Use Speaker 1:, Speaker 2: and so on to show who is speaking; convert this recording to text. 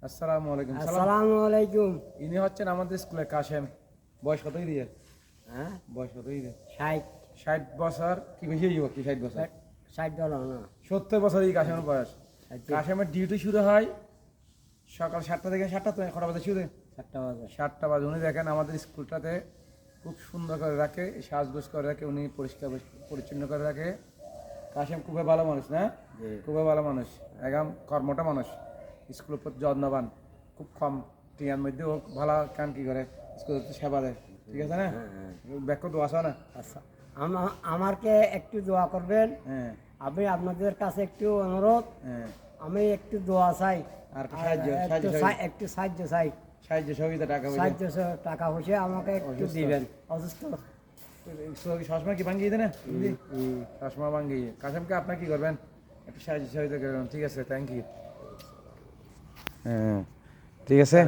Speaker 1: আসসালামু আলাইকুম।
Speaker 2: আসসালামু আলাইকুম।
Speaker 1: ইনি হচ্ছেন আমাদের স্কুলের কাশেম। বয়স কতই দিয়ে?
Speaker 2: হ্যাঁ,
Speaker 1: বয়স কতই দিয়ে?
Speaker 2: 60
Speaker 1: 60 বছর কি বেশি হইব কি 60 বছর?
Speaker 2: 60 ডলার না।
Speaker 1: 70 বছরই কাশেমের বয়স।
Speaker 2: আচ্ছা,
Speaker 1: কাশেমের ডিউটি শুরু হয় সকাল 7টা থেকে 7টা তো কটা বাজে শুরু?
Speaker 2: 7টা বাজে।
Speaker 1: 7টা বাজে। উনি দেখেন আমাদের স্কুলটাতে খুব সুন্দর করে রাখে, সাজগোজ করে রাখে, উনি পরিষ্কার পরিচ্ছন্ন করে রাখে। কাশেম খুবই ভালো মানুষ না?
Speaker 2: জি।
Speaker 1: খুবই ভালো মানুষ, একদম কর্মটা মানুষ, স্কুলের প্রতি যত্নবান, খুব কম টিয়ার মধ্যে ও ভালো কাম কি করে স্কুলের সেবা দেয়, ঠিক আছে না? ব্যাখ্য তো আসা না?
Speaker 2: আচ্ছা, আমাকে একটু দোয়া করবেন।
Speaker 1: হ্যাঁ
Speaker 2: আমি আপনাদের কাছে একটু অনুরোধ,
Speaker 1: হ্যাঁ।
Speaker 2: আমি একটু দোয়া চাই,
Speaker 1: আর একটু সাহায্য
Speaker 2: একটু
Speaker 1: সাহায্য
Speaker 2: একটু সাহায্য চাই।
Speaker 1: সাহায্য সহযোগিতা টাকা পয়সা।
Speaker 2: সাহায্য টাকা পয়সা আমাকে একটু
Speaker 1: অসুস্থ।
Speaker 2: দিবেন। অসুস্থ।
Speaker 1: চশমা কি ভাঙ্গিয়ে দেয় না? চশমা ভাঙ্গিয়ে। কাশেমকে আপনার কি করবেন? একটু সাহায্য সহযোগিতা করবেন, ঠিক আছে? Thank you. হ্যাঁ ঠিক আছে।